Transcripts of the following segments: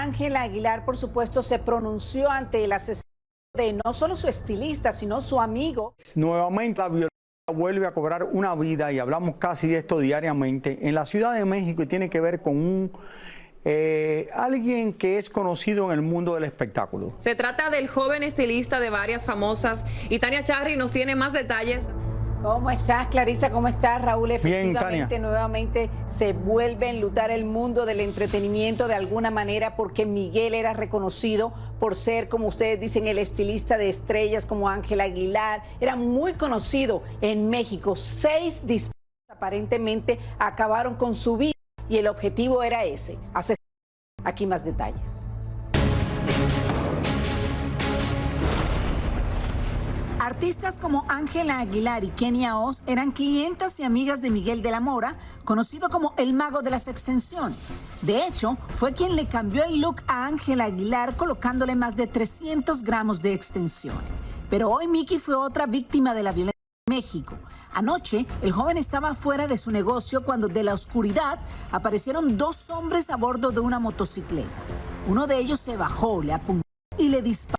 Ángela Aguilar, por supuesto, se pronunció ante el asesinato de no solo su estilista, sino su amigo. Nuevamente la violencia vuelve a cobrar una vida y hablamos casi de esto diariamente en la Ciudad de México y tiene que ver con alguien que es conocido en el mundo del espectáculo. Se trata del joven estilista de varias famosas y Tania Charri nos tiene más detalles. ¿Cómo estás, Clarisa? ¿Cómo estás, Raúl? Efectivamente, Bien, nuevamente se vuelve a enlutar el mundo del entretenimiento de alguna manera porque Miguel era reconocido por ser, como ustedes dicen, el estilista de estrellas como Ángela Aguilar. Era muy conocido en México. 6 disparos aparentemente acabaron con su vida y el objetivo era ese, asesinar. Aquí más detalles. Artistas como Ángela Aguilar y Kenia Oz eran clientas y amigas de Miguel de la Mora, conocido como el mago de las extensiones. De hecho, fue quien le cambió el look a Ángela Aguilar colocándole más de 300 gramos de extensiones. Pero hoy Miki fue otra víctima de la violencia en México. Anoche, el joven estaba fuera de su negocio cuando de la oscuridad aparecieron 2 hombres a bordo de una motocicleta. Uno de ellos se bajó, le apuntó y le disparó.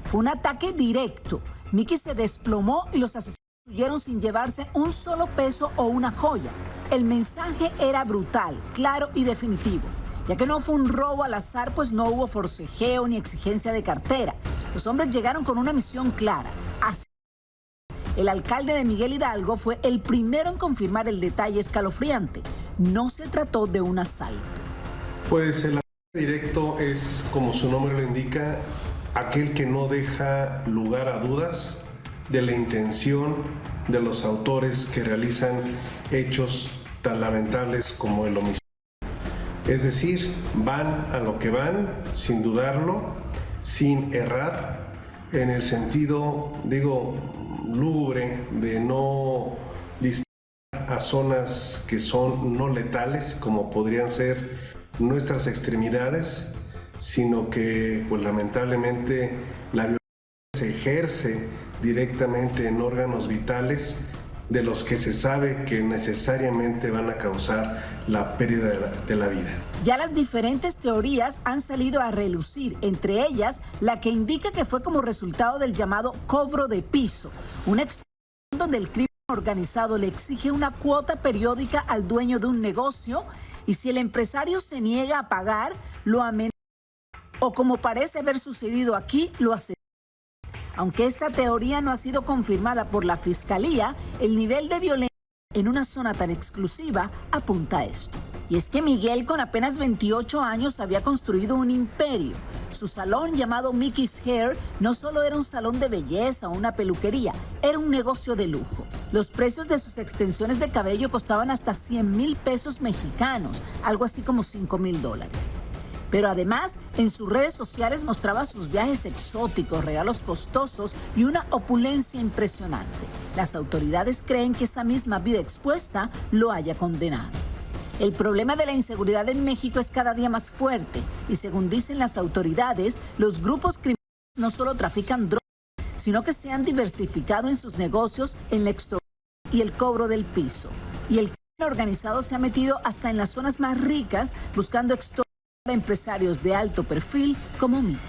Fue un ataque directo. Miki se desplomó y los asesinos huyeron sin llevarse un solo peso o una joya. El mensaje era brutal, claro y definitivo, ya que no fue un robo al azar, pues no hubo forcejeo ni exigencia de cartera. Los hombres llegaron con una misión clara. El alcalde de Miguel Hidalgo fue el primero en confirmar el detalle escalofriante. No se trató de un asalto. Pues el ataque directo es, como su nombre lo indica, aquel que no deja lugar a dudas de la intención de los autores que realizan hechos tan lamentables como el homicidio. Es decir, van a lo que van, sin dudarlo, sin errar, en el sentido, lúgubre de no disparar a zonas que son no letales, como podrían ser nuestras extremidades, sino que, pues lamentablemente, la violencia se ejerce directamente en órganos vitales de los que se sabe que necesariamente van a causar la pérdida de la vida. Ya las diferentes teorías han salido a relucir, entre ellas la que indica que fue como resultado del llamado cobro de piso, una extorsión donde el crimen organizado le exige una cuota periódica al dueño de un negocio y si el empresario se niega a pagar, lo amenaza. O como parece haber sucedido aquí, lo hace. Aunque esta teoría no ha sido confirmada por la Fiscalía, el nivel de violencia en una zona tan exclusiva apunta a esto. Y es que Miguel, con apenas 28 años, había construido un imperio. Su salón, llamado Mickey's Hair, no solo era un salón de belleza o una peluquería, era un negocio de lujo. Los precios de sus extensiones de cabello costaban hasta 100,000 pesos mexicanos, algo así como $5,000. Pero además, en sus redes sociales mostraba sus viajes exóticos, regalos costosos y una opulencia impresionante. Las autoridades creen que esa misma vida expuesta lo haya condenado. El problema de la inseguridad en México es cada día más fuerte y según dicen las autoridades, los grupos criminales no solo trafican drogas, sino que se han diversificado en sus negocios en la extorsión y el cobro del piso. Y el crimen organizado se ha metido hasta en las zonas más ricas buscando extorsionar a empresarios de alto perfil como Miki.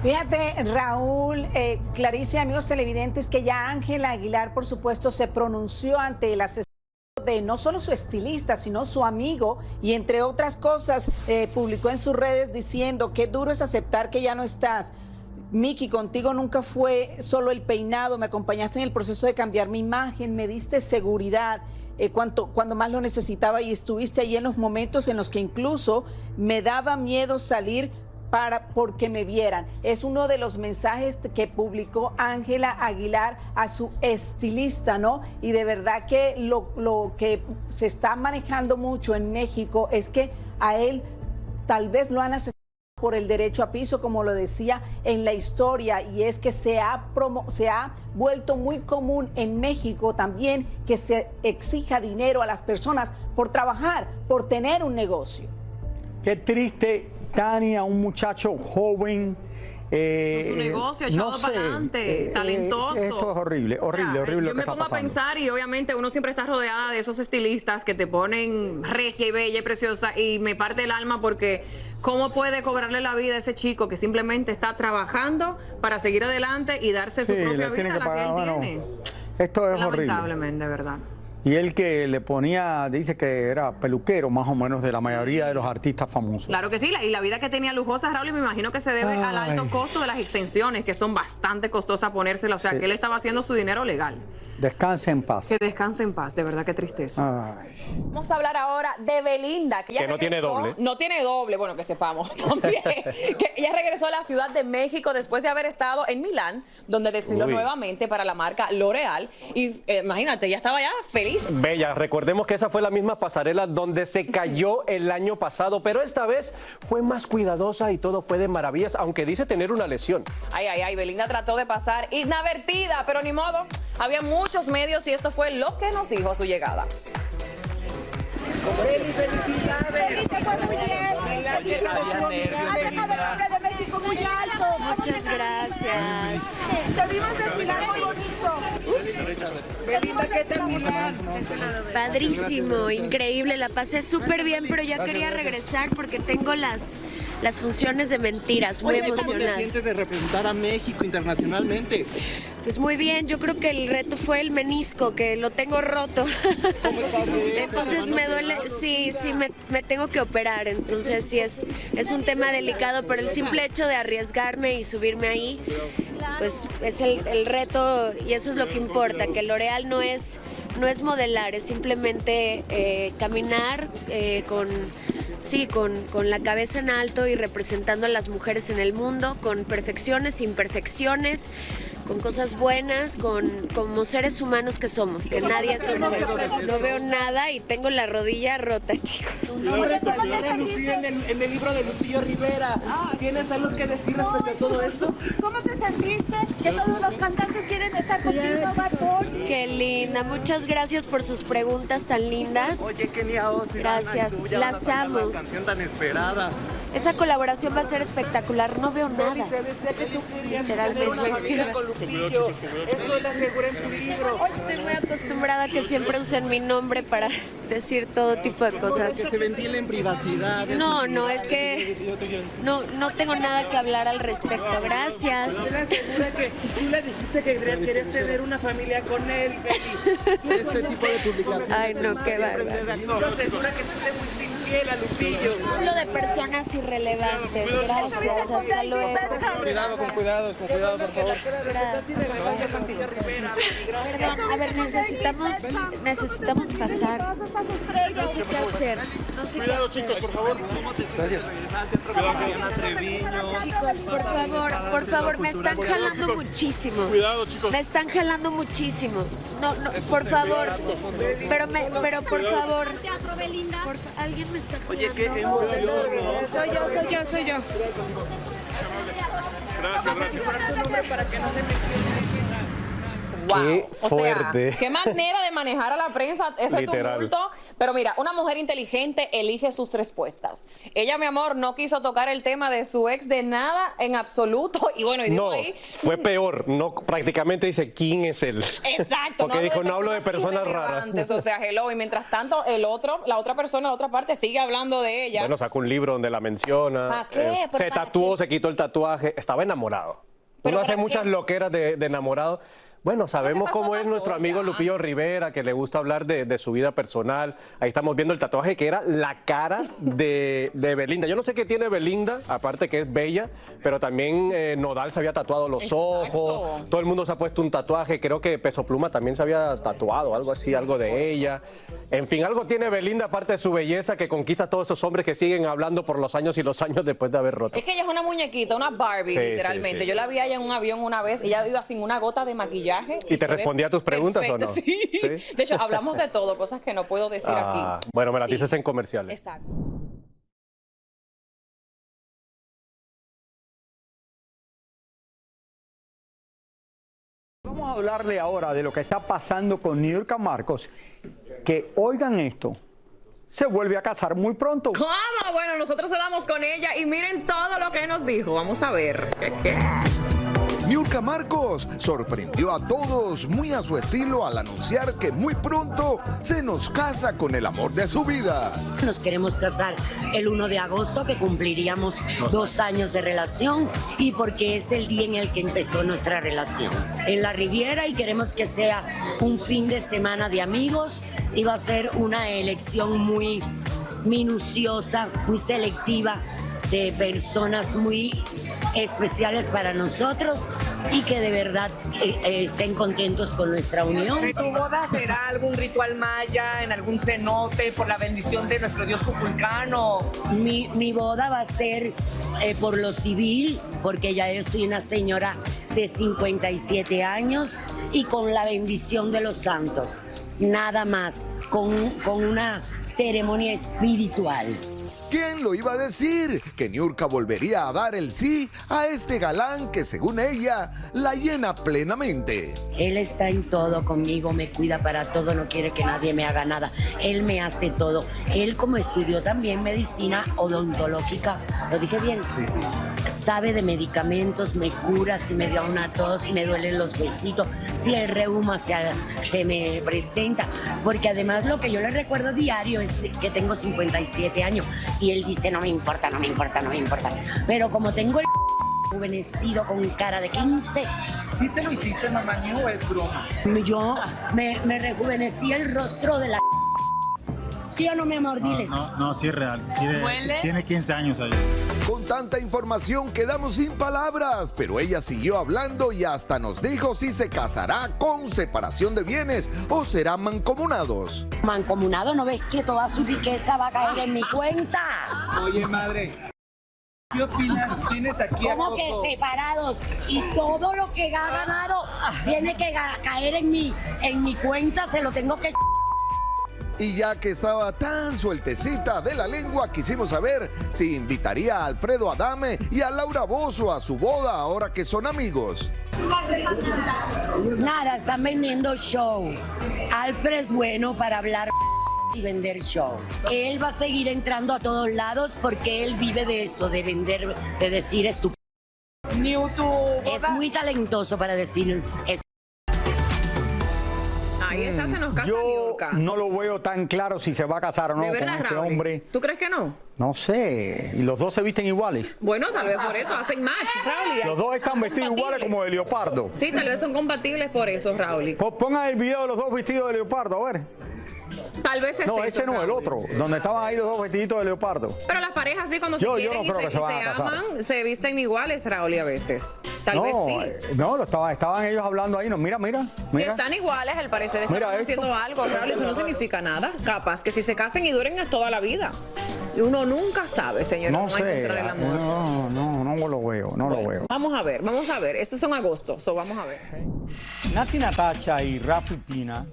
Fíjate, Raúl, Clarice, amigos televidentes, que ya Ángela Aguilar, por supuesto, se pronunció ante el asesinato de no solo su estilista, sino su amigo, y entre otras cosas, publicó en sus redes diciendo que duro es aceptar que ya no estás. Miki, contigo nunca fue solo el peinado, me acompañaste en el proceso de cambiar mi imagen, me diste seguridad cuando más lo necesitaba y estuviste ahí en los momentos en los que incluso me daba miedo salir porque me vieran. Es uno de los mensajes que publicó Ángela Aguilar a su estilista, ¿no? Y de verdad que lo que se está manejando mucho en México es que a él tal vez lo han asesinado por el derecho a piso, como lo decía en la historia, y es que se ha vuelto muy común en México también que se exija dinero a las personas por trabajar, por tener un negocio. Qué triste, Tania, un muchacho joven Su negocio echado para adelante, talentoso. Esto es horrible, horrible, horrible lo que está pasando. Yo me pongo a pensar y obviamente uno siempre está rodeada de esos estilistas que te ponen regia y bella y preciosa y me parte el alma porque ¿cómo puede cobrarle la vida a ese chico que simplemente está trabajando para seguir adelante y darse su propia vida a la que él tiene? Esto es horrible. Lamentablemente, de verdad. Y él que le ponía, dice que era peluquero más o menos de la mayoría de los artistas famosos. Claro que sí, y la vida que tenía lujosa Raúl, y me imagino que se debe al alto costo de las extensiones, que son bastante costosas ponérselas, o sea, que él estaba haciendo su dinero legal. Descanse en paz. Que descanse en paz, de verdad, qué tristeza. Ay. Vamos a hablar ahora de Belinda, que ella no tiene doble. No tiene doble, bueno, que sepamos también. Que ella regresó a la Ciudad de México después de haber estado en Milán, donde desfiló nuevamente para la marca L'Oreal. Y imagínate, ella estaba ya feliz. Bella, recordemos que esa fue la misma pasarela donde se cayó el año pasado, pero esta vez fue más cuidadosa y todo fue de maravillas, aunque dice tener una lesión. Ay, ay, ay, Belinda trató de pasar inadvertida, pero ni modo. Había muchos medios y esto fue lo que nos dijo a su llegada. Muchas gracias. Te vimos desfilar muy bonito. Belinda, ¿qué tal Milán? Padrísimo, increíble, la pasé súper bien, pero ya quería regresar porque tengo las funciones de mentiras, muy emocionada. ¿Cómo te sientes de representar a México internacionalmente? Pues muy bien, yo creo que el reto fue el menisco, que lo tengo roto. Entonces me duele, sí, me tengo que operar, entonces sí es un tema delicado, pero el simple hecho de arriesgarme y subirme ahí, pues es el reto y eso es lo que importa, que L'Oreal no es modelar, es simplemente caminar con la cabeza en alto y representando a las mujeres en el mundo, con perfecciones, imperfecciones, con cosas buenas, como seres humanos que somos, que nadie es perfecto. No veo nada y tengo la rodilla rota, chicos. En el libro de Lupillo Rivera, ¿tienes algo que decir respecto a todo esto? ¿Cómo te sentiste? Que todos los cantantes quieren estar contigo, Bad Bunny. Qué linda, muchas gracias por sus preguntas tan lindas. Oye, Kenia Oz, gracias, las amo. Una canción tan esperada. Esa colaboración va a ser espectacular, no veo nada. Se decía que tú querías Literalmente, tener una familia con Lupillo. Eso lo asegura en su libro. Estoy muy acostumbrada a que siempre usen mi nombre para decir todo tipo de cosas. Que se ventile en privacidad. No, es que no tengo nada que hablar al respecto. Gracias. Él asegura que tú le dijiste que querías tener una familia con él, Beli. Este tipo de publicaciones. Ay, no, qué bárbaro. Asegura que tú eres muy infiel a Lupillo. Hablo de personas irrelevantes. Gracias, hasta luego. Cuidado, con cuidado, por favor. Gracias. Perdón, a ver, necesitamos pasar. No sé qué hacer. Cuidado, chicos, por favor. Gracias. Chicos, por favor, me están jalando muchísimo. Cuidado, chicos. Me están jalando muchísimo. No, por favor. Pero por favor. Alguien me está jalando. Oye, qué emoción. Soy yo. Wow. Qué fuerte. O sea, qué manera de manejar a la prensa ese tumulto. Pero mira, una mujer inteligente elige sus respuestas. Ella, mi amor, no quiso tocar el tema de su ex de nada en absoluto. Y bueno, y dijo ahí. Fue peor. No, prácticamente dice quién es él. Exacto. Porque dijo, no hablo de personas raras. O sea, hello. Y mientras tanto, la otra persona, la otra parte, sigue hablando de ella. Bueno, sacó un libro donde la menciona. ¿Para qué? Se tatuó, se quitó el tatuaje. Estaba enamorado. Uno hace muchas loqueras de enamorado. Bueno, sabemos cómo es nuestro amigo Lupillo Rivera, que le gusta hablar de su vida personal. Ahí estamos viendo el tatuaje que era la cara de Belinda. Yo no sé qué tiene Belinda, aparte que es bella, pero también Nodal se había tatuado los ojos. Todo el mundo se ha puesto un tatuaje. Creo que Peso Pluma también se había tatuado, algo así, algo de ella. En fin, algo tiene Belinda, aparte de su belleza, que conquista a todos esos hombres que siguen hablando por los años y los años después de haber roto. Es que ella es una muñequita, una Barbie, literalmente. Yo la vi allá en un avión una vez, ella iba sin una gota de maquillaje. ¿Y te respondía a tus preguntas perfecto, o no? Sí. De hecho, hablamos de todo, cosas que no puedo decir aquí. Bueno, me las dices en comerciales. Exacto. Vamos a hablarle ahora de lo que está pasando con Niurka Marcos, que oigan esto, se vuelve a casar muy pronto. ¿Cómo? Bueno, nosotros hablamos con ella y miren todo lo que nos dijo. Vamos a ver. Niurka Marcos sorprendió a todos muy a su estilo al anunciar que muy pronto se nos casa con el amor de su vida. Nos queremos casar el 1 de agosto, que cumpliríamos 2 años de relación, y porque es el día en el que empezó nuestra relación. En la Riviera, y queremos que sea un fin de semana de amigos, y va a ser una elección muy minuciosa, muy selectiva, de personas muy especiales para nosotros y que de verdad estén contentos con nuestra unión. ¿Tu boda será algún ritual maya, en algún cenote, por la bendición de nuestro dios Kukulcano? Mi boda va a ser por lo civil, porque ya yo soy una señora de 57 años y con la bendición de los santos, nada más, con una ceremonia espiritual. ¿Quién lo iba a decir? Que Niurka volvería a dar el sí a este galán que, según ella, la llena plenamente. Él está en todo conmigo, me cuida para todo, no quiere que nadie me haga nada. Él me hace todo. Él, como estudió también medicina odontológica, ¿lo dije bien? Sí. Sabe de medicamentos, me cura si me da una tos, si me duelen los huesitos, si el reuma se me presenta. Porque además lo que yo le recuerdo diario es que tengo 57 años. Y él dice, no me importa, no me importa, no me importa. Pero como tengo el rejuvenecido con cara de 15... ¿Sí te lo hiciste, mamá, o es broma? Yo me rejuvenecí el rostro de la... ¿Sí o no, mi amor? Diles. No, sí es real. Tiene 15 años ahí. Con tanta información quedamos sin palabras, pero ella siguió hablando y hasta nos dijo si se casará con separación de bienes o serán mancomunados. Mancomunado, ¿no ves que toda su riqueza va a caer en mi cuenta? Oye, madre, ¿qué opinas? ¿Tienes aquí ¿Cómo que separados? Y todo lo que ha ganado tiene que caer en mi cuenta, se lo tengo que... Y ya que estaba tan sueltecita de la lengua, quisimos saber si invitaría a Alfredo Adame y a Laura Bozzo a su boda ahora que son amigos. Nada, están vendiendo show. Alfred es bueno para hablar y vender show. Él va a seguir entrando a todos lados porque él vive de eso, de vender, de decir estupendo. Es muy talentoso para decir eso. Ahí está, se nos casa Yo Niurka. no lo veo tan claro si se va a casar o no ¿De con verdad, este Raúl? hombre. ¿Tú crees que no? No sé, y los dos se visten iguales. Bueno, tal vez por eso hacen match, Raúl. Los dos están vestidos iguales como de leopardo. Sí, tal vez son compatibles por eso, Raúl. Pongan el video de los dos vestidos de leopardo, a ver. Tal vez es No, eso, ese no, el Raúl. otro, donde estaban ahí los dos vestiditos de leopardo. Pero las parejas sí, cuando Yo se quieren no creo y que se vayan a casar. aman, se visten iguales, Raúl, y a veces. Tal vez sí. No, estaban ellos hablando ahí, no, mira. Si están iguales, al parecer están Mira esto. haciendo algo, Raúl, eso no significa nada. Capaz que si se casen y duren toda la vida. Y uno nunca sabe, señor, No cómo sé, encontrar el amor. no lo veo, no lo veo. Vamos a ver. Estos son agosto, vamos a ver. Nati Natacha y Rafi Pina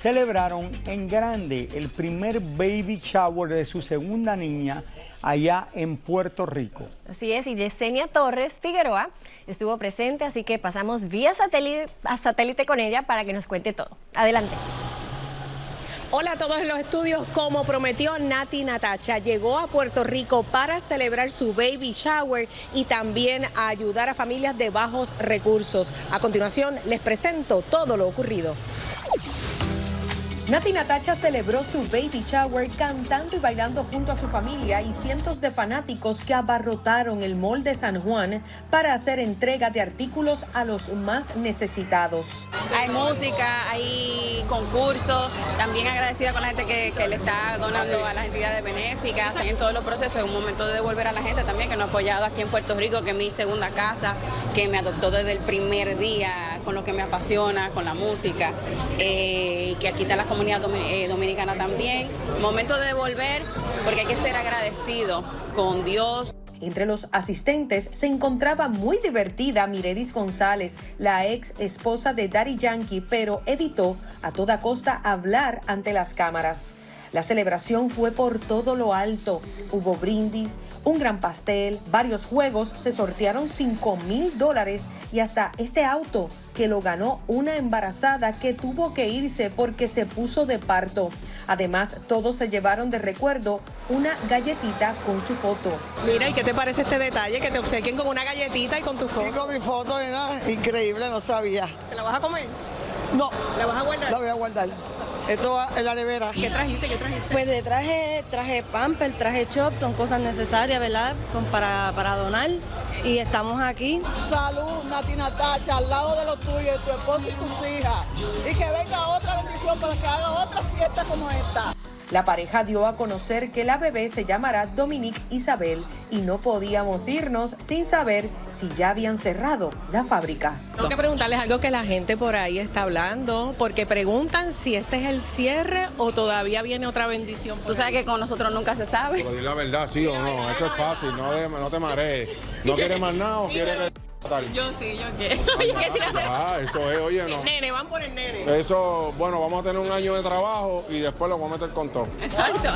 celebraron en grande el primer baby shower de su segunda niña allá en Puerto Rico. Así es, y Yesenia Torres Figueroa estuvo presente, así que pasamos vía satélite con ella para que nos cuente todo. Adelante. Hola a todos en los estudios. Como prometió, Nati Natacha llegó a Puerto Rico para celebrar su baby shower y también a ayudar a familias de bajos recursos. A continuación, les presento todo lo ocurrido. Nati Natacha celebró su baby shower cantando y bailando junto a su familia y cientos de fanáticos que abarrotaron el Mall de San Juan para hacer entrega de artículos a los más necesitados. Hay música, hay concursos, también agradecida con la gente que le está donando a las entidades benéficas en todos los procesos. Es un momento de devolver a la gente también que nos ha apoyado aquí en Puerto Rico, que es mi segunda casa, que me adoptó desde el primer día con lo que me apasiona, con la música, que aquí está la comunidad dominicana también. Momento de devolver, porque hay que ser agradecido con Dios. Entre los asistentes se encontraba muy divertida Miredis González, la ex esposa de Daddy Yankee, pero evitó a toda costa hablar ante las cámaras. La celebración fue por todo lo alto. Hubo brindis, un gran pastel, varios juegos, se sortearon $5,000 y hasta este auto que lo ganó una embarazada que tuvo que irse porque se puso de parto. Además, todos se llevaron de recuerdo una galletita con su foto. Mira, ¿y qué te parece este detalle? Que te obsequien con una galletita y con tu foto. Y con mi foto, nada, increíble, no sabía. ¿Te la vas a comer? No. ¿La vas a guardar? La voy a guardar. Esto va en la nevera. ¿Qué trajiste? ¿Qué trajiste? Pues le traje pamper, traje chops, son cosas necesarias, ¿verdad? Para donar. Y estamos aquí. Salud, Nati Natacha, al lado de los tuyos, tu esposo y tus hijas. Y que venga otra bendición para que haga otra fiesta como esta. La pareja dio a conocer que la bebé se llamará Dominique Isabel y no podíamos irnos sin saber si ya habían cerrado la fábrica. Tengo que preguntarles algo que la gente por ahí está hablando, porque preguntan si este es el cierre o todavía viene otra bendición. Tú sabes que con nosotros nunca se sabe. Pero di la verdad, sí o no, eso es fácil, no te marees. ¿No quieres más nada o quieres que... Yo sí, yo quiero. Oye, ¿qué tiraste? Eso es, oye, no. El nene, van por el nene. Eso, bueno, vamos a tener un año de trabajo y después lo vamos a meter con todo. Exacto.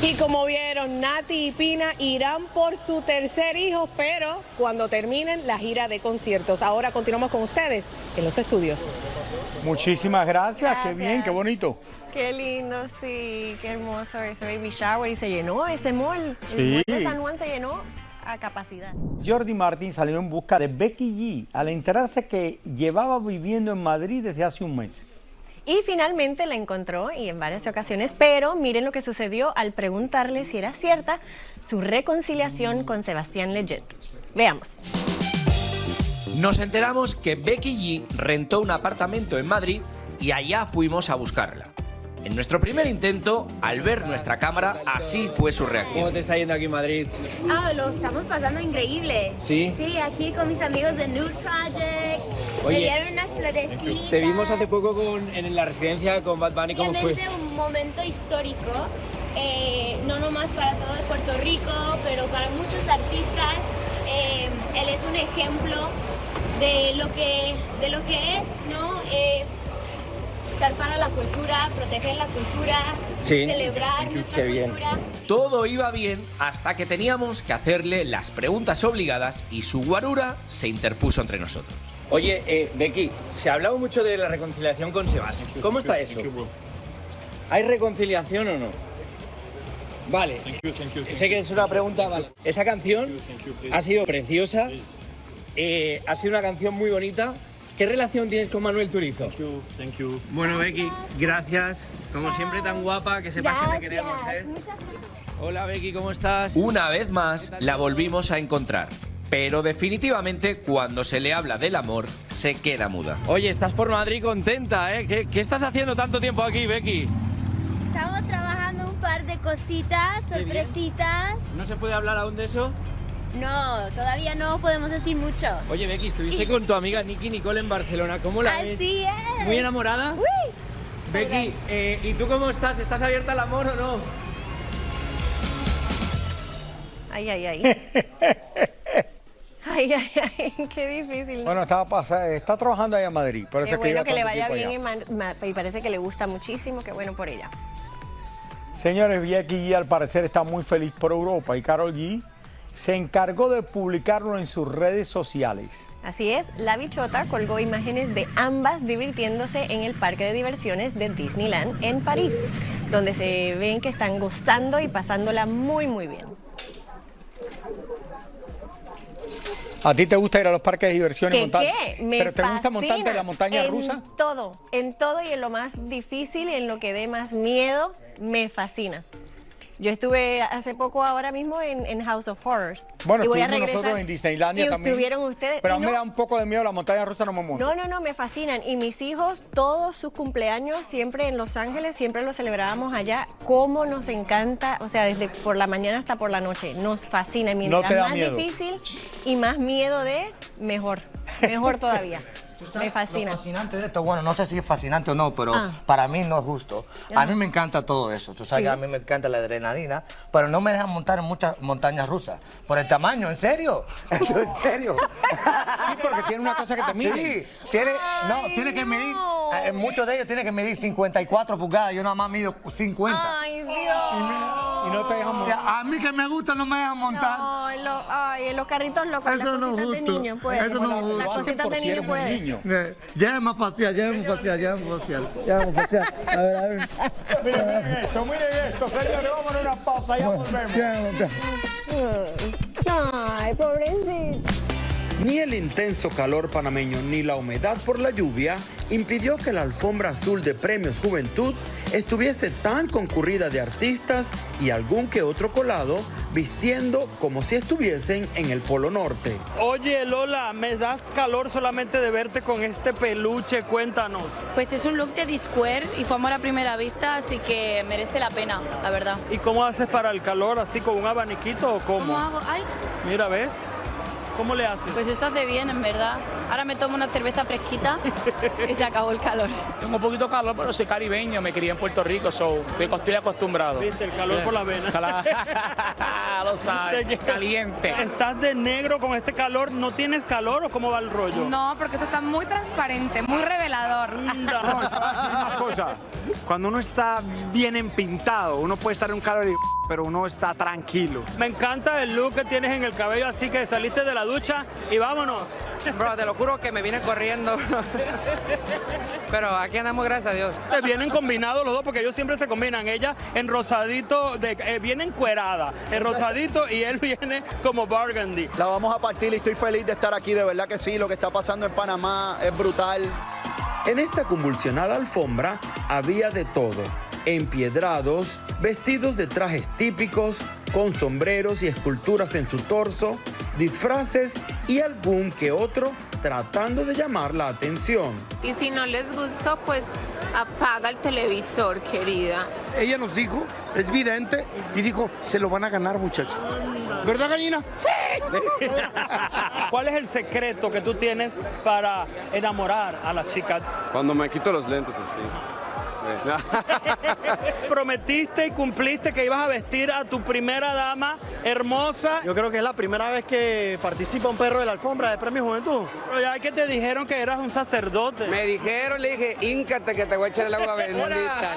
Y como vieron, Nati y Pina irán por su tercer hijo, pero cuando terminen la gira de conciertos. Ahora continuamos con ustedes en los estudios. Muchísimas gracias, qué bien, qué bonito. Qué lindo, sí, qué hermoso ese baby shower y se llenó ese mall. Sí. El mall de San Juan se llenó a capacidad. Jordi Martin salió en busca de Becky G al enterarse que llevaba viviendo en Madrid desde hace un mes. Y finalmente la encontró y en varias ocasiones, pero miren lo que sucedió al preguntarle si era cierta su reconciliación con Sebastián Lletget. Veamos. Nos enteramos que Becky G rentó un apartamento en Madrid y allá fuimos a buscarla. En nuestro primer intento, al ver nuestra cámara, así fue su reacción. ¿Cómo te está yendo aquí en Madrid? Lo estamos pasando increíble. ¿Sí? Sí, aquí con mis amigos de Nude Project. Oye, me dieron unas florecitas. Te vimos hace poco en la residencia con Bad Bunny, ¿cómo fue? Realmente un momento histórico, no nomás para todo Puerto Rico, pero para muchos artistas. Él es un ejemplo de lo que es, ¿no? Estar para la cultura, proteger la cultura, sí, celebrar nuestra cultura. Todo iba bien hasta que teníamos que hacerle las preguntas obligadas y su guarura se interpuso entre nosotros. Oye, Becky, se ha hablado mucho de la reconciliación con Sebastián. ¿Cómo está eso? ¿Hay reconciliación o no? Vale, sé que es una pregunta, vale. Esa canción ha sido preciosa, ha sido una canción muy bonita. ¿Qué relación tienes con Manuel Turizo? Thank you. Bueno, Becky, gracias. Como siempre, tan guapa, que sepas que te queremos, ¿eh? Hola, Becky, ¿cómo estás? Una vez más, la volvimos a encontrar. Pero definitivamente, cuando se le habla del amor, se queda muda. Oye, estás por Madrid contenta, ¿eh? ¿Qué estás haciendo tanto tiempo aquí, Becky? Estamos trabajando un par de cositas, sorpresitas. ¿No se puede hablar aún de eso? No, todavía no podemos decir mucho. Oye, Becky, estuviste con tu amiga Nicky Nicole en Barcelona. ¿Cómo la ves? Así es. ¿Muy enamorada? Uy. Becky, ¿y tú cómo estás? ¿Estás abierta al amor o no? Ay, ay, ay. Ay, ay, ay, qué difícil. Bueno, está trabajando allá en Madrid. Por eso qué es que bueno que le vaya allá. bien y parece que le gusta muchísimo, qué bueno por ella. Señores, Becky G al parecer está muy feliz por Europa y Karol G se encargó de publicarlo en sus redes sociales. Así es, la bichota colgó imágenes de ambas divirtiéndose en el parque de diversiones de Disneyland en París, donde se ven que están gozando y pasándola muy, muy bien. ¿A ti te gusta ir a los parques de diversiones? ¿Qué? ¿Pero te gusta montarte en la montaña rusa? En todo y en lo más difícil y en lo que dé más miedo, me fascina. Yo estuve hace poco ahora mismo en House of Horrors. Bueno, y voy a estuvimos regresar. nosotros en Disneylandia y también. estuvieron ustedes. Pero a mí me da un poco de miedo la montaña rusa, no me monto. No, me fascinan. Y mis hijos, todos sus cumpleaños, siempre en Los Ángeles, siempre los celebrábamos allá. Cómo nos encanta, o sea, desde por la mañana hasta por la noche. Nos fascina. Y mientras ¿No te da más miedo? difícil y más miedo de, mejor. Mejor todavía. Me fascina. Lo fascinante de esto, bueno, no sé si es fascinante o no, pero para mí no es justo. A mí me encanta todo eso. Tú sabes que a mí me encanta la adrenalina, pero no me dejan montar en muchas montañas rusas. Por el tamaño, ¿en serio? Esto en serio. Sí, porque tiene una cosa que te mide. Sí, tiene que medir, muchos de ellos tienen que medir 54 pulgadas, yo nada más mido 50. Ay, Dios. Y no te dejan montar. A mí que me gusta no me dejan montar. No, en los carritos locos, las cositas de niño, pues. Eso no es justo. Las cositas de niño, pues. Llévenme a pasear, llévenme a pasear. A ver. Miren esto, señores, vamos a una pausa, ya volvemos. Ay, pobrecito. Ni el intenso calor panameño ni la humedad por la lluvia impidió que la alfombra azul de Premios Juventud estuviese tan concurrida de artistas y algún que otro colado vistiendo como si estuviesen en el Polo Norte. Oye, Lola, me das calor solamente de verte con este peluche, cuéntanos. Pues es un look de Disquare y fue amor a primera vista, así que merece la pena, la verdad. ¿Y cómo haces para el calor? ¿Así con un abaniquito o cómo? ¿Cómo hago? Ay. Mira, ¿ves? ¿Cómo le haces? Pues esto hace bien, en verdad. Ahora me tomo una cerveza fresquita y se acabó el calor. Tengo un poquito de calor, pero soy caribeño, me crié en Puerto Rico, estoy acostumbrado. ¿Viste? El calor por la vena. Lo sabes, caliente. ¿Estás de negro con este calor? ¿No tienes calor o cómo va el rollo? No, porque esto está muy transparente, muy revelador. Una cosa, cuando uno está bien empintado, uno puede estar en un calor, pero uno está tranquilo. Me encanta el look que tienes en el cabello, así que saliste de la ducha y vámonos. Bro, te lo juro que me vine corriendo. Pero aquí andamos, gracias a Dios. Te vienen combinados los dos porque ellos siempre se combinan. Ella en rosadito, viene encuerada, en rosadito y él viene como burgundy. La vamos a partir y estoy feliz de estar aquí, de verdad que sí. Lo que está pasando en Panamá es brutal. En esta convulsionada alfombra había de todo. Empiedrados, vestidos de trajes típicos, con sombreros y esculturas en su torso, disfraces y algún que otro tratando de llamar la atención. Y si no les gustó, pues apaga el televisor, querida. Ella nos dijo, es vidente, y dijo, se lo van a ganar, muchachos. ¿Verdad, gallina? ¡Sí! ¿Cuál es el secreto que tú tienes para enamorar a la chica? Cuando me quito los lentes, así. Prometiste y cumpliste que ibas a vestir a tu primera dama hermosa. Yo creo que es la primera vez que participa un perro de la alfombra de Premio Juventud. Pero ya que te dijeron que eras un sacerdote. Me dijeron, le dije, híncate que te voy a echar el agua bendita.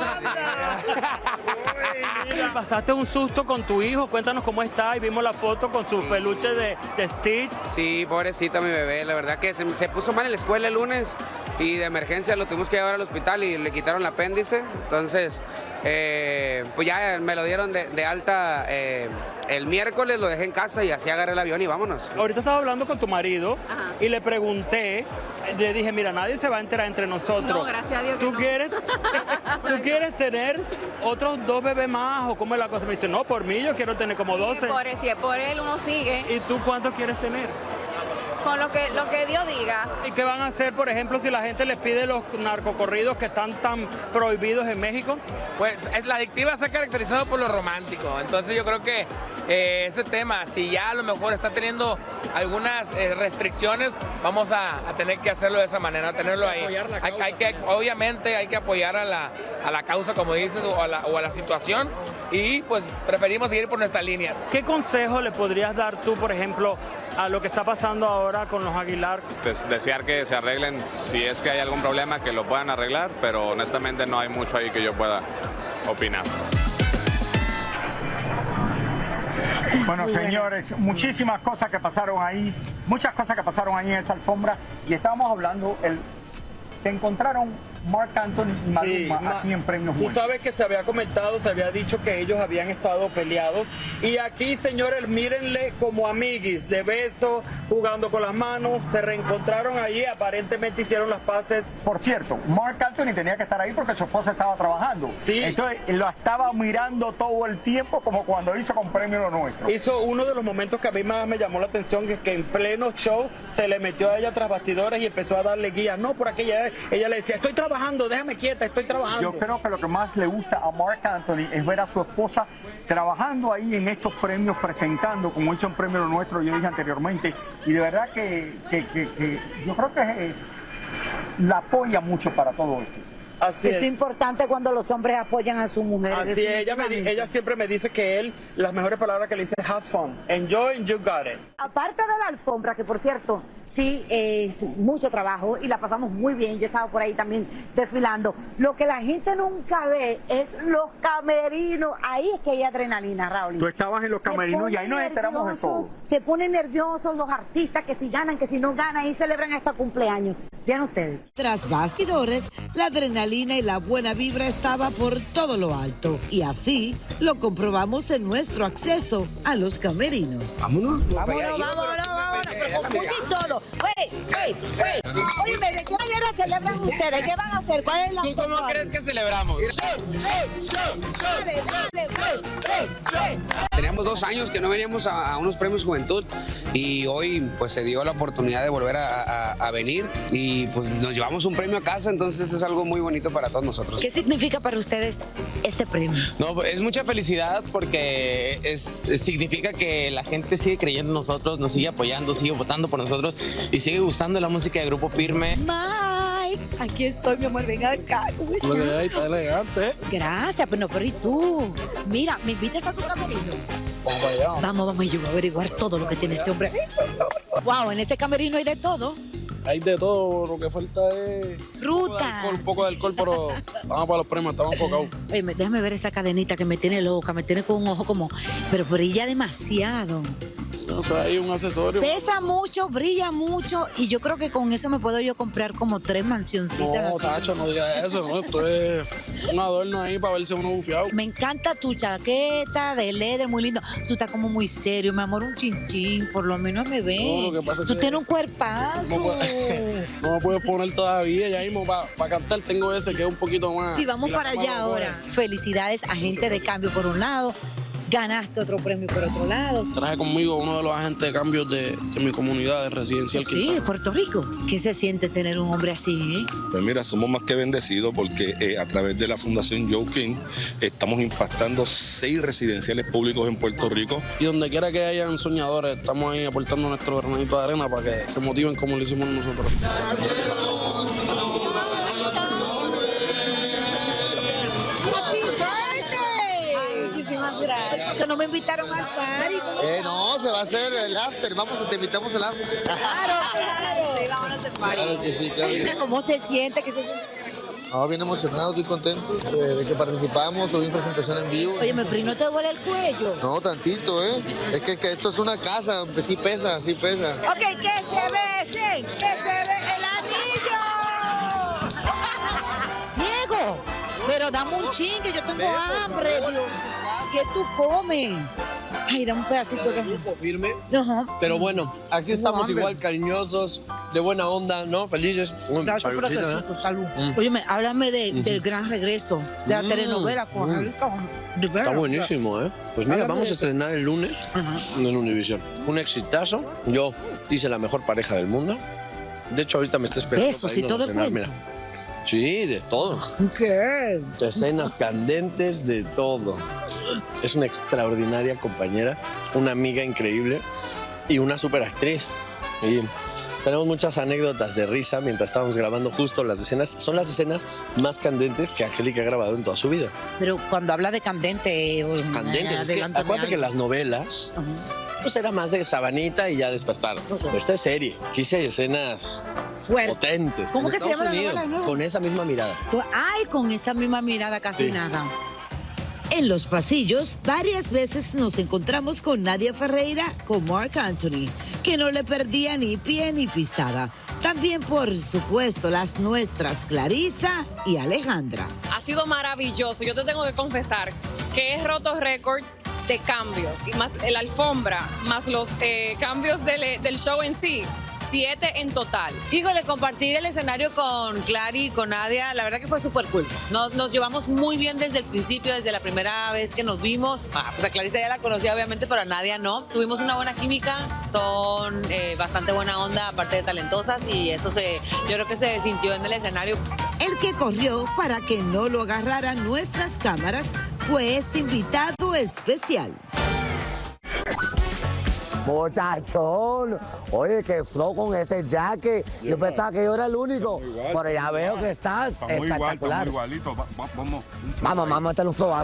Pasaste un susto con tu hijo, cuéntanos cómo está y vimos la foto con su peluche de Stitch. Sí, pobrecita mi bebé, la verdad que se puso mal en la escuela el lunes y de emergencia lo tuvimos que llevar al hospital y le quitaron la apéndice. Entonces, pues ya me lo dieron de alta el miércoles, lo dejé en casa y así agarré el avión y vámonos. Ahorita estaba hablando con tu marido y le pregunté, le dije, mira, nadie se va a enterar entre nosotros. No, gracias a Dios que ¿Tú no. ¿Tú quieres tener otros 2 bebés más o cómo es la cosa? Me dice, no, por mí yo quiero tener como 12. Si es por él uno sigue. ¿Y tú cuántos quieres tener? Con lo que Dios diga. ¿Y qué van a hacer, por ejemplo, si la gente les pide los narcocorridos que están tan prohibidos en México? Pues la adictiva se ha caracterizado por lo romántico, entonces yo creo que ese tema, si ya a lo mejor está teniendo algunas restricciones, vamos a tener que hacerlo de esa manera, tenerlo ahí. Obviamente hay que apoyar a la causa, como dices, o a la situación, y pues preferimos seguir por nuestra línea. ¿Qué consejo le podrías dar tú, por ejemplo, a lo que está pasando ahora con los Aguilar? Pues desear que se arreglen, si es que hay algún problema, que lo puedan arreglar, pero honestamente no hay mucho ahí que yo pueda opinar. Bueno, señores, muchísimas cosas que pasaron ahí, muchas cosas que pasaron ahí en esa alfombra, y estábamos hablando, se encontraron Marc Anthony y Maluma aquí en Premios Juventud. Tú sabes que se había comentado, se había dicho que ellos habían estado peleados, y aquí, señores, mírenle como amiguis, de beso, jugando con las manos, se reencontraron allí, aparentemente hicieron las paces. Por cierto, Marc Anthony tenía que estar ahí porque su esposa estaba trabajando. Sí. Entonces lo estaba mirando todo el tiempo, como cuando hizo con Premio Lo Nuestro. Hizo uno de los momentos que a mí más me llamó la atención, que en pleno show se le metió a ella tras bastidores y empezó a darle guías. No, por aquí ella le decía, estoy trabajando, déjame quieta, estoy trabajando. Yo creo que lo que más le gusta a Marc Anthony es ver a su esposa trabajando ahí en estos premios, presentando, como hizo en Premio Lo Nuestro, yo dije anteriormente, y de verdad que yo creo que la apoya mucho para todo esto. Así es. Importante cuando los hombres apoyan a su mujer. Así es, ella siempre me dice que las mejores palabras que le dice es have fun, enjoy, you got it. Aparte de la alfombra, que por cierto, sí, es mucho trabajo y la pasamos muy bien, yo estaba por ahí también desfilando. Lo que la gente nunca ve es los camerinos, ahí es que hay adrenalina, Raúl. Tú estabas en los camerinos y ahí nos enteramos de todo. Se ponen nerviosos los artistas, que si ganan, que si no ganan, y celebran hasta cumpleaños. Vean ustedes. Tras bastidores, la adrenalina y la buena vibra estaba por todo lo alto. Y así lo comprobamos en nuestro acceso a los camerinos. Vámonos. Vámonos. Pero con todo. Oye, ¿de qué manera celebran ustedes? ¿Qué van a hacer? ¿Cuál es la ¿Tú cómo crees que celebramos? Teníamos 2 años que no veníamos a unos premios Juventud y hoy pues se dio la oportunidad de volver a venir y pues nos llevamos un premio a casa, entonces es algo muy bonito para todos nosotros. ¿Qué significa para ustedes este premio? No, es mucha felicidad porque significa que la gente sigue creyendo en nosotros, nos sigue apoyando, sigue votando por nosotros y sigue gustando la música de Grupo Firme. Mike, aquí estoy, mi amor, ven acá. ¿Cómo estás? Está elegante. Gracias, pero ¿y tú? Mira, ¿me invitas a tu camerino? Vamos allá. Vamos, y yo voy a averiguar todo lo que tiene este hombre. Wow, en este camerino hay de todo. Hay de todo, lo que falta es... Fruta. Un poco de alcohol, pero vamos para los premios, estamos enfocados. Oye, déjame ver esa cadenita que me tiene loca, me tiene con un ojo como... Pero brilla demasiado. O sea, hay un accesorio. Pesa mucho, brilla mucho y yo creo que con eso me puedo yo comprar como 3 mansioncitas. No, Tacha, no digas eso, ¿no? Esto es un adorno ahí para verse uno bufiado. Me encanta tu chaqueta de leather, muy lindo. Tú estás como muy serio, mi amor, un chinchín, por lo menos me ves. No, lo que pasa es tú que tienes un cuerpazo. No me puedes poner todavía, ya mismo para cantar tengo ese que es un poquito más. Sí, vamos para allá ahora. Felicidades, agente de cambio por un lado. Ganaste otro premio por otro lado. Traje conmigo uno de los agentes de cambios de mi comunidad de residencial. Sí, de Puerto Rico. ¿Qué se siente tener un hombre así? Pues mira, somos más que bendecidos porque a través de la Fundación Joe King estamos impactando 6 residenciales públicos en Puerto Rico. Y donde quiera que hayan soñadores, estamos ahí aportando nuestro granito de arena para que se motiven como lo hicimos nosotros. Gracias. Que no me invitaron al party. No, se va a hacer el after. Vamos, te invitamos al after. Claro. Sí, vámonos al party. Claro que sí, claro. ¿Cómo se siente? ¿Qué se siente? Bien emocionados, muy contentos de que participamos, tuvimos presentación en vivo. Oye, ¿pero no te duele el cuello? No, tantito, ¿eh? Es que esto es una casa, sí pesa, sí pesa. Ok, que se besen, que se ve el anillo. Diego, pero dame un chin, que yo tengo hambre, Dios. ¿Qué tú comes? Ay, dame un pedacito de... Grupo Firme. Ajá. Pero bueno, aquí estamos igual cariñosos, de buena onda, ¿no? Felices. Gracias por tu salud. Óyeme, háblame del gran regreso de la telenovela con Angélica Rivera. Está buenísimo, ¿eh? Pues mira, vamos a estrenar el lunes en Univision. Un exitazo. Yo hice la mejor pareja del mundo. De hecho, ahorita me está esperando. Besos y todo el cenar, mira. Sí, de todo. ¿Qué? Escenas candentes, de todo. Es una extraordinaria compañera, una amiga increíble y una super actriz. Y tenemos muchas anécdotas de risa mientras estábamos grabando justo las escenas. Son las escenas más candentes que Angélica ha grabado en toda su vida. Pero cuando habla de candente... Candentes, es que acuérdate que las novelas... Pues era más de sabanita y ya despertaron. Pero esta es serie. Aquí sí hay escenas potentes. ¿Cómo que se llama la novela? ¿No? Con esa misma mirada. Ay, con esa misma mirada, casi nada. En los pasillos, varias veces nos encontramos con Nadia Ferreira con Marc Anthony, que no le perdía ni pie ni pisada. También, por supuesto, las nuestras Clarisa y Alejandra. Ha sido maravilloso. Yo te tengo que confesar que he roto récords de cambios, y más la alfombra, más los cambios del show en sí. 7 en total. Híjole, compartir el escenario con Clary y con Nadia, la verdad que fue súper cool. Nos llevamos muy bien desde el principio, desde la primera vez que nos vimos. Pues a Clarisa ya la conocía obviamente, pero a Nadia no. Tuvimos una buena química, son bastante buena onda, aparte de talentosas, y eso yo creo que se sintió en el escenario. El que corrió para que no lo agarraran nuestras cámaras fue este invitado especial. Muchachón. Oye, qué flow con ese jacket. Yo pensaba que yo era el único. Pero ya veo que estás espectacular. Igualito. Vamos. Vamos a meterle un flow.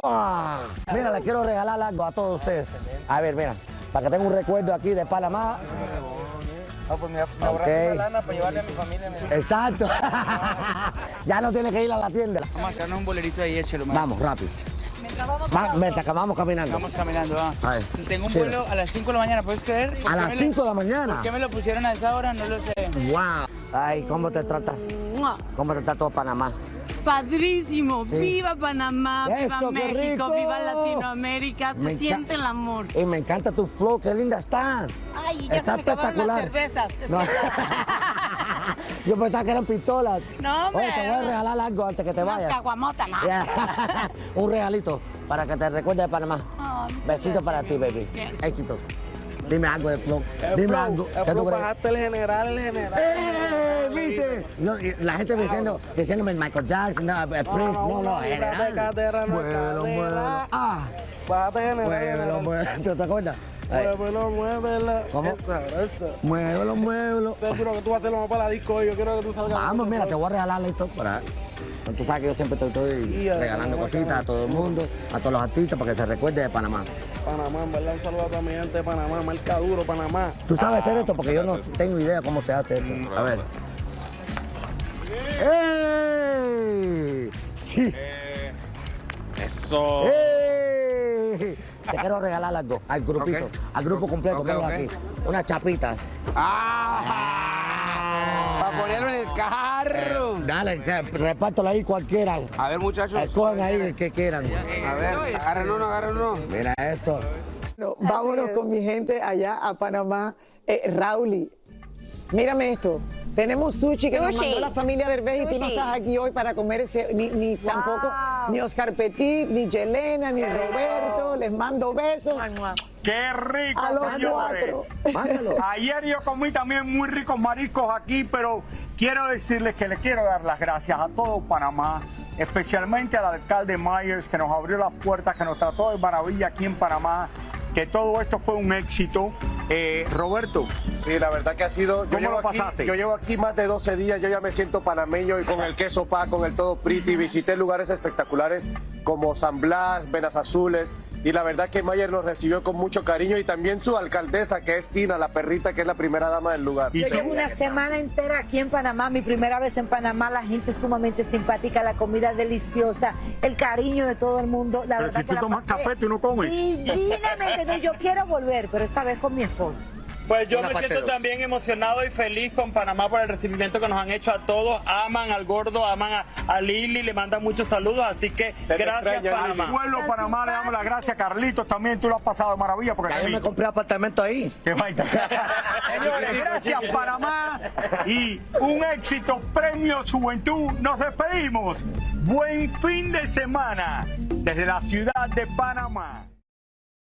¡Buah! Mira, le quiero regalar algo a todos ustedes. A ver, mira, para que tenga un recuerdo aquí de Panamá. Pues me ahorraste una lana para llevarle a mi familia. Exacto. Ya no tiene que ir a la tienda. Vamos a sacarnos un bolerito ahí, échelo. Vamos, rápido. Mientras que vamos caminando. Vamos caminando, va. A ver, Tengo un sí. vuelo a las 5 de la mañana, ¿puedes creer? ¿A las 5 de la mañana? ¿Por qué me lo pusieron a esa hora? No lo sé. ¡Wow! Ay, ¿cómo te trata? ¿Cómo te trata todo Panamá? Padrísimo, Sí. viva Panamá, viva Eso, qué México, rico. viva Latinoamérica, Me se siente el amor. Y me encanta tu flow, qué linda estás. Ay, ya Está se me acabaron las espectacular. cervezas. No. Yo pensaba que eran pistolas. No, hombre, Oye, te voy a regalar algo antes que te Unas vayas. caguamotas, ¿no? Ya. Un regalito para que te recuerdes de Panamá. Oh, muchas Besitos para ti, baby. Éxitos. Dime algo de flow. Dime algo. ¿Qué tú crees? Bajaste el general. ¿Viste? La gente diciéndome Michael Jackson, Prince, no, general. Muévelo. Ah. Bájate general. Muévelo. ¿Te acuerdas? Muévelo. ¿Cómo? Esa. Muévelo. Te juro que tú vas a hacerlo más para la disco hoy. Yo quiero que tú salgas. Vamos, mira, te voy a regalar esto para... Tú sabes que yo siempre estoy regalando cositas a todo el mundo, a todos los artistas, para que se recuerde de Panamá. Panamá, en verdad, un saludo a toda mi gente de Panamá, marca duro, Panamá. ¿Tú sabes hacer esto? Porque yo no tengo idea cómo se hace esto. A ver. ¡Ey! Sí. Eso. ¡Ey! Te quiero regalar algo al grupito, al grupo completo, que es aquí. Unas chapitas. Para ponerlo en el carro. Dale, repártelo ahí cualquiera. A ver, muchachos. Escojan ahí el que quieran. A ver, agarren uno. Mira eso. Vámonos con mi gente allá a Panamá. Rauli, mírame esto. Tenemos sushi que nos mandó la familia Derbez y tú no estás aquí hoy para comer ese, ni tampoco, ni Oscar Petit, ni Yelena, ni Roberto. Les mando besos. ¡Qué rico, A los señores! cuatro. Ayer yo comí también muy ricos mariscos aquí, pero quiero decirles que les quiero dar las gracias a todo Panamá, especialmente al alcalde Myers, que nos abrió las puertas, que nos trató de maravilla aquí en Panamá, que todo esto fue un éxito. Roberto. Sí, la verdad que ha sido... ¿Cómo lo pasaste? Yo llevo aquí más de 12 días, yo ya me siento panameño y con el queso pa, con el todo pretty, visité lugares espectaculares como San Blas, Venas Azules, y la verdad que Mayer nos recibió con mucho cariño y también su alcaldesa, que es Tina, la perrita, que es la primera dama del lugar. Yo llevo una semana entera aquí en Panamá, mi primera vez en Panamá, la gente es sumamente simpática, la comida deliciosa, el cariño de todo el mundo. La Pero verdad si que tú tomas café, tú no comes. Divinamente, no, yo quiero volver, pero esta vez con mi esposo. Pues yo me siento también emocionado y feliz con Panamá por el recibimiento que nos han hecho a todos. Aman al gordo, aman a Lili, le mandan muchos saludos, así que gracias Panamá. Al pueblo de Panamá le damos las gracias, Carlitos, también tú lo has pasado de maravilla. Porque Ya yo me compré apartamento ahí. Qué falta. Señores, gracias Panamá y un éxito, Premios Juventud. Nos despedimos. Buen fin de semana desde la ciudad de Panamá.